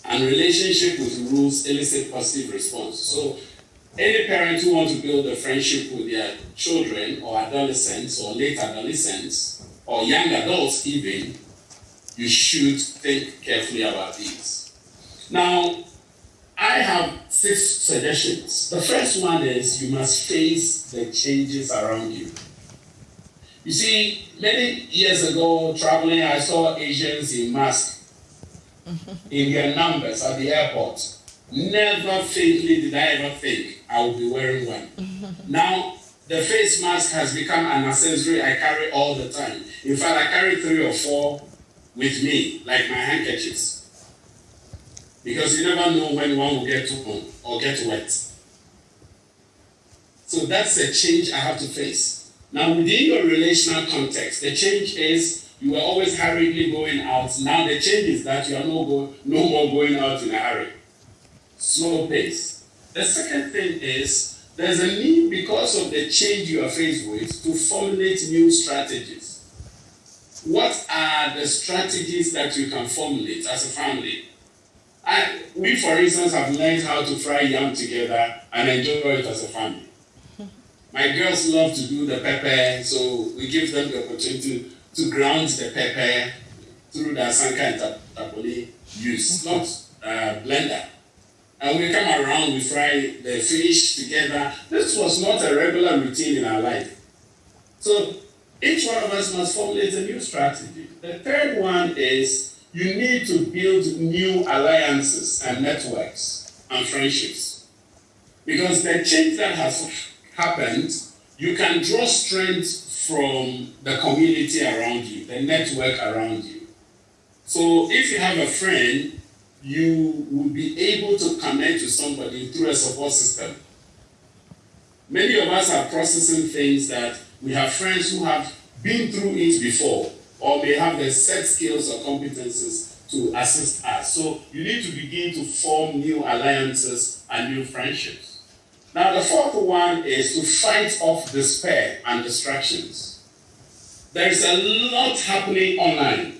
And relationship with rules elicit positive response. So any parent who wants to build a friendship with their children or adolescents or late adolescents or young adults even, you should think carefully about these. Now, I have 6 suggestions. The first one is you must face the changes around you. You see, many years ago, traveling, I saw Asians in masks in their numbers at the airport. Never faintly did I ever think I would be wearing one. Now, the face mask has become an accessory I carry all the time. In fact, I carry 3 or 4 with me, like my handkerchiefs. Because you never know when one will get warm or get wet. So that's a change I have to face. Now, within your relational context, the change is you were always hurriedly going out. Now the change is that you are no more going out in a hurry. Slow pace. The second thing is there's a need, because of the change you are faced with, to formulate new strategies. What are the strategies that you can formulate as a family? We, for instance, have learned how to fry yam together and enjoy it as a family. My girls love to do the pepper, so we give them the opportunity to ground the pepper through the Asante and Tapoli use, not blender. And we come around, we fry the fish together. This was not a regular routine in our life. So each one of us must formulate a new strategy. The third one is you need to build new alliances and networks and friendships. Because the change that has happened, you can draw strength from the community around you, the network around you. So if you have a friend, you will be able to connect to somebody through a support system. Many of us are processing things that we have friends who have been through it before, or may have the set skills or competences to assist us. So you need to begin to form new alliances and new friendships. Now the fourth one is to fight off despair and distractions. There is a lot happening online,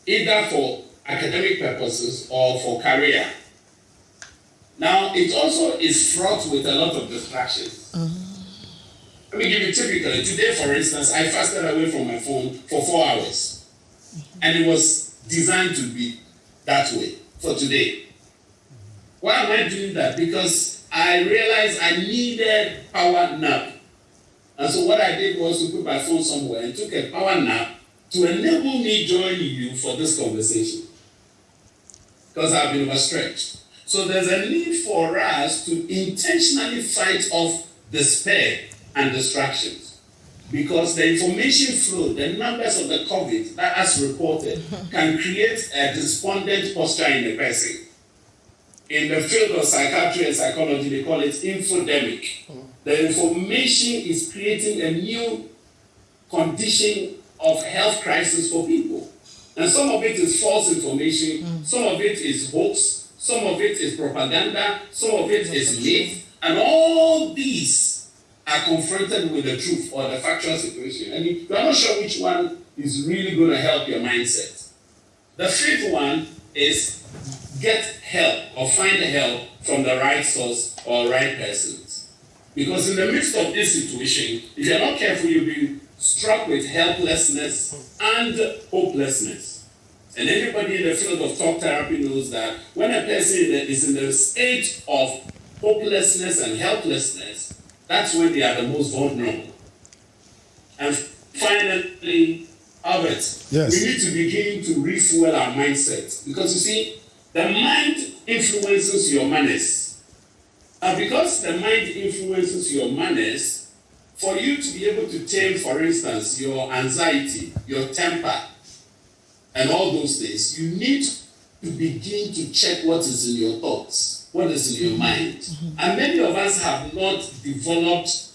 either for academic purposes or for career. Now, it also is fraught with a lot of distractions. Let me give you typically. Today, for instance, I fasted away from my phone for 4 hours. And it was designed to be that way for today. Why am I doing that? Because I realized I needed power nap. And so what I did was to put my phone somewhere and took a power nap to enable me joining you for this conversation. Because I've been overstretched. So there's a need for us to intentionally fight off despair and distractions. Because the information flow, the numbers of the COVID that as reported, can create a despondent posture in a person. In the field of psychiatry and psychology, they call it infodemic. The information is creating a new condition of health crisis for people. And some of it is false information, some of it is hoax, some of it is propaganda, some of it is myth, and all these are confronted with the truth or the factual situation. And you are not sure which one is really going to help your mindset. The fifth one is get help or find help from the right source or right persons. Because in the midst of this situation, if you're not careful, you'll be struck with helplessness and hopelessness. And everybody in the field of talk therapy knows that when a person is in the state of hopelessness and helplessness, that's when they are the most vulnerable. And finally, Albert, we need to begin to refuel our mindset. Because you see, the mind influences your manners. And because the mind influences your manners, for you to be able to tame, for instance, your anxiety, your temper, and all those things, you need to begin to check what is in your thoughts, what is in your mind. And many of us have not developed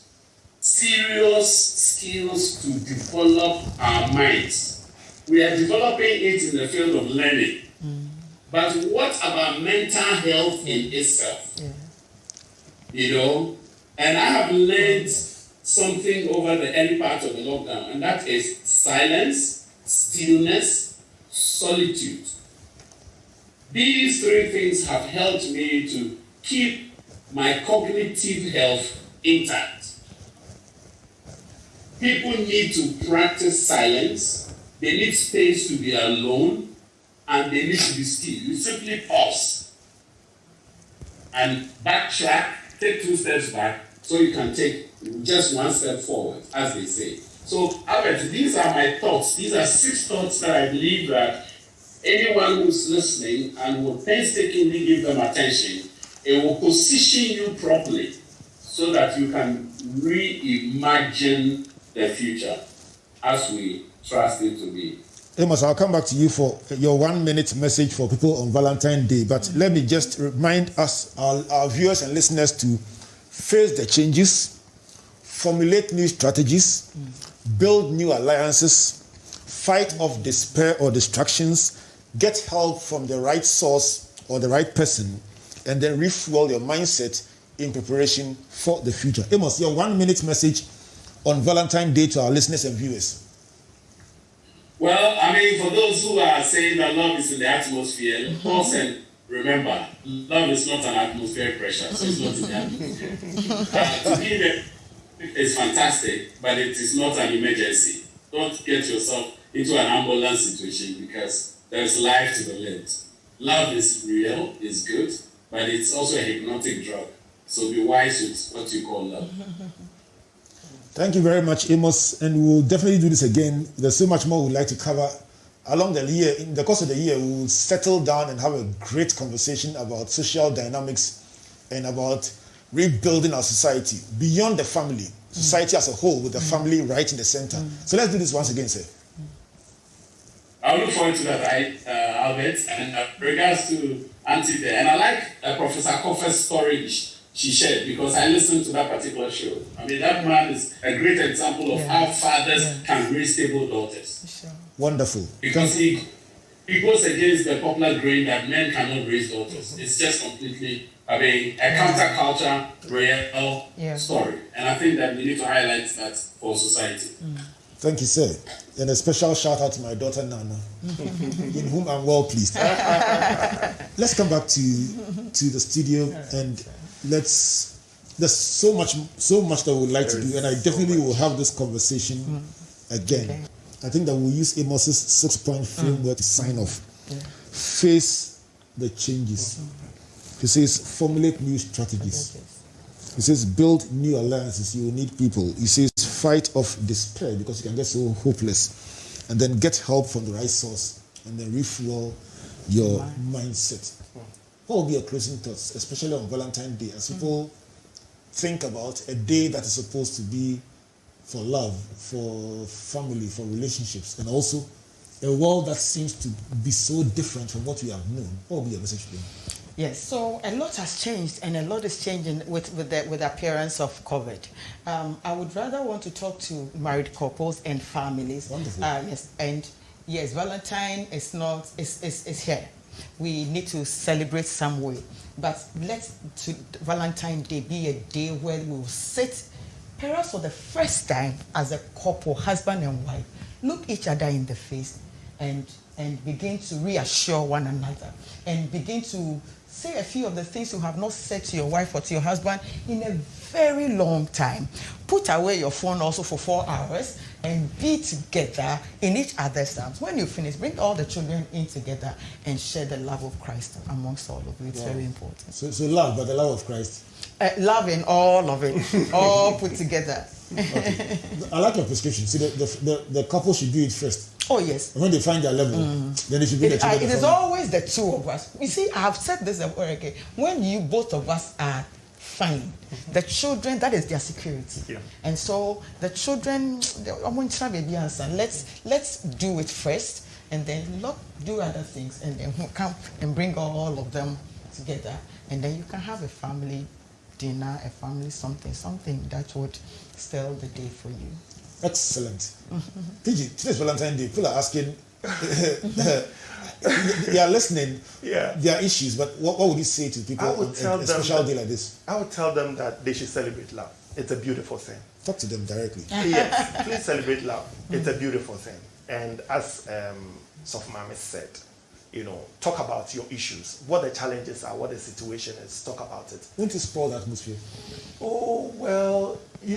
serious skills to develop our minds. We are developing it in the field of learning. But what about mental health in itself? You know, and I have learned something over the early part of the lockdown, and that is silence, stillness, solitude. These three things have helped me to keep my cognitive health intact. People need to practice silence. They need space to be alone, and they need to be still. You simply pause and backtrack, take 2 steps back, so you can take just 1 step forward, as they say. So, Albert, these are my thoughts. These are 6 thoughts that I believe that anyone who's listening and will painstakingly give them attention, it will position you properly so that you can reimagine the future as we trust it to be. Amos, I'll come back to you for your 1-minute message for people on Valentine's Day. But let me just remind us, our viewers and listeners, to face the changes, formulate new strategies, build new alliances, fight off despair or distractions, get help from the right source or the right person, and then refuel your mindset in preparation for the future. Amos, your 1-minute message on Valentine's Day to our listeners and viewers. Well, I mean, for those who are saying that love is in the atmosphere, pause and remember, love is not an atmospheric pressure, so it's not in the atmosphere. To be there is fantastic, but it is not an emergency. Don't get yourself into an ambulance situation because there's life to be lived. Love is real, is good, but it's also a hypnotic drug. So be wise with what you call love. Thank you very much, Amos, and we'll definitely do this again. There's so much more we'd like to cover along the year, in the course of the year, we will settle down and have a great conversation about social dynamics and about rebuilding our society beyond the family, society as a whole, with the family right in the center. So let's do this once again, sir. I look forward to that, Albert. And regards to Auntie there, and I like Professor Koffer's story she shared, because I listened to that particular show. I mean, that man is a great example of how fathers can raise stable daughters. Sure. Wonderful. Because he goes against the popular grain that men cannot raise daughters. It's just completely, a counterculture, real story. And I think that we need to highlight that for society. Thank you, sir. And a special shout out to my daughter Nana, in whom I'm well pleased. Let's come back to the studio, and there's so much that we would like to do, and I definitely will have this conversation again. Okay. I think that we'll use Amos's 6-point framework to sign off. Face the changes. He says formulate new strategies. He says build new alliances. You will need people. He says fight off despair, because you can get so hopeless, and then get help from the right source, and then refuel your mindset. What will be your closing thoughts, especially on Valentine's Day, as people think about a day that is supposed to be for love, for family, for relationships, and also a world that seems to be so different from what we have known? What will be your message to them? Yes, so a lot has changed, and a lot is changing with the appearance of COVID. I would rather want to talk to married couples and families. Wonderful. Yes, Valentine is here. We need to celebrate some way, but let Valentine's Day be a day where we will sit, perhaps for the first time as a couple, husband and wife, look each other in the face and begin to reassure one another, and begin to say a few of the things you have not said to your wife or to your husband in a very long time. Put away your phone also for 4 hours and be together in each other's arms. When you finish, bring all the children in together and share the love of Christ amongst all of you. It's very important. So love, but the love of Christ. Love in all of it, all put together. Okay. I like your prescription. See, the couple should do it first. Oh, yes. And when they find their level, then they should be the children. It is always the two of us. You see, I have said this again. When you both of us are fine, the children, that is their security. Yeah. And so the children, let's do it first, and then do other things, and then we'll come and bring all of them together, and then you can have a family dinner, a family something that would still the day for you. Excellent. PG, today's Valentine's Day. People are asking, they are listening, there are issues, but what would you say to people on a special day like this? I would tell them that they should celebrate love. It's a beautiful thing. Talk to them directly. Yes, please celebrate love. It's a beautiful thing. And as Sofmame said, talk about your issues, what the challenges are, what the situation is, talk about it. Won't you spoil the atmosphere? Oh, well, you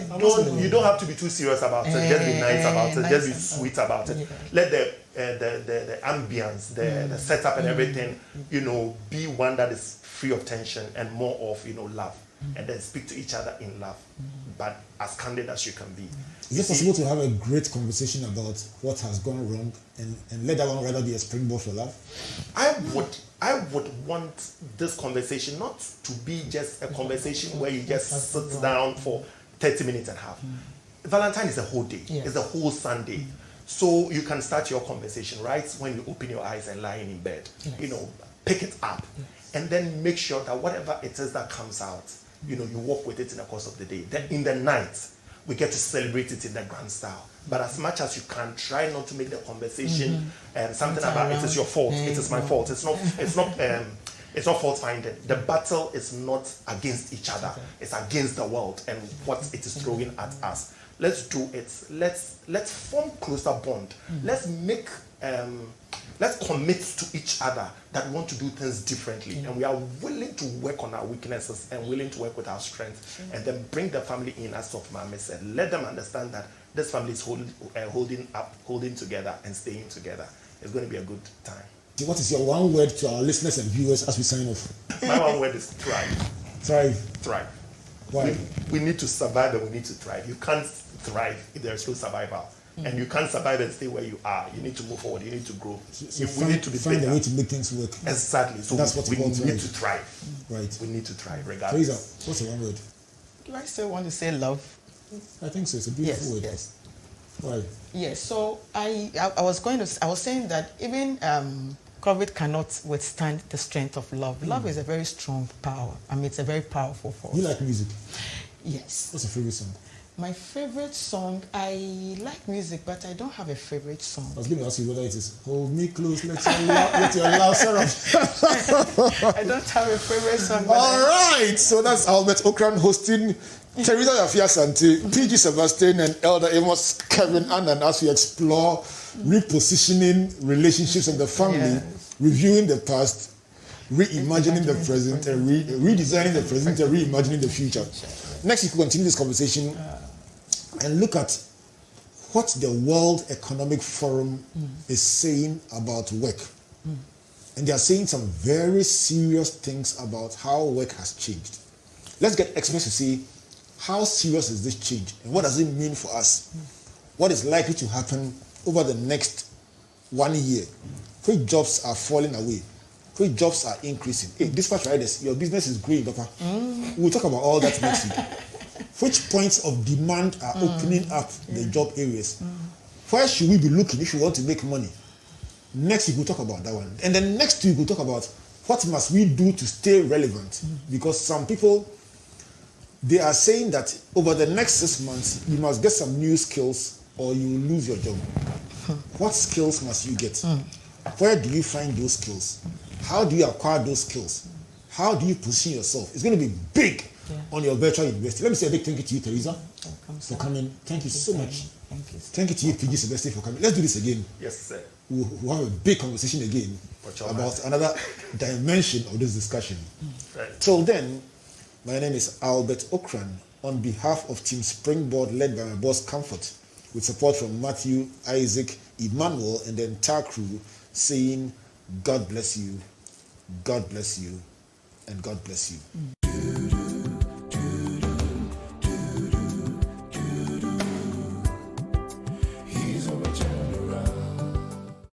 don't have to be too serious about it. Just be nice about it. Just be sweet about it. Let the ambience, the setup and everything, be one that is free of tension and more of, love. And then speak to each other in love, but as candid as you can be. Is it possible to have a great conversation about what has gone wrong and let that one rather be a springboard for love? I would want this conversation not to be just a conversation where you just sit down for 30 minutes and a half. Valentine is a whole day. Yes. It's a whole Sunday. So you can start your conversation right when you open your eyes and lying in bed. Yes. Pick it up. Yes. And then make sure that whatever it is that comes out, you walk with it in the course of the day. Then in the night, we get to celebrate it in the grand style. But as much as you can, try not to make the conversation something about it is your fault, it is my fault. It's not fault finding. The battle is not against each other. It's against the world and what it is throwing at us. Let's do it. Let's form closer bond. Let's make let's commit to each other that we want to do things differently, and we are willing to work on our weaknesses and willing to work with our strengths, and then bring the family in, as Mama said. Let them understand that this family is holding together and staying together. It's going to be a good time. What is your one word to our listeners and viewers as we sign off? My one word is thrive. Thrive. Why? We need to survive and we need to thrive. You can't thrive if there is no survival. And you can't survive and stay where you are. You need to move forward. You need to grow. So we need to be find better. a way to make things work. Exactly. So that's what we we need want to thrive. Right. We need to thrive regardless. Teresa, what's the one word? Do I still want to say love? I think so. It's a beautiful word. Yes. Why? Yes. So I was saying that even COVID cannot withstand the strength of love. Love is a very strong power. I mean, it's a very powerful force. You like music? Yes. What's your favorite song? My favorite song, I like music, but I don't have a favorite song. I was going to ask you whether it is Hold Me Close, let your love syrup. I don't have a favorite song. All right, so that's Albert Ocran hosting Theresa Asante, PG Sebastian, and Elder Amos Kevin-Annan as we explore repositioning relationships in the family, reviewing the past, reimagining the present, and redesigning the present and reimagining the future. Next, we can continue this conversation and look at what the World Economic Forum is saying about work. And they are saying some very serious things about how work has changed. Let's get experts to say, how serious is this change? And what does it mean for us? What is likely to happen over the next 1 year? Which jobs are falling away? Which jobs are increasing? Hey, dispatch riders, your business is growing, Papa. We'll talk about all that next week. Which points of demand are opening up the job areas? Where should we be looking if you want to make money? Next week, we'll talk about that one. And then next week, we'll talk about what must we do to stay relevant. Because some people, they are saying that over the next 6 months, you must get some new skills or you will lose your job. What skills must you get? Where do you find those skills? How do you acquire those skills? How do you position yourself? It's going to be big on your virtual university. Let me say a big thank you to you, Theresa, for coming. Thank you so much. Thank you. Thank you to you, PG Sebastian, for coming. Let's do this again. Yes, sir. We'll have a big conversation again about another dimension of this discussion. Right. Till then, my name is Albert Ocran on behalf of Team Springboard led by my boss Comfort, with support from Matthew, Isaac, Emmanuel, and the entire crew, saying, God bless you, God bless you, and God bless you.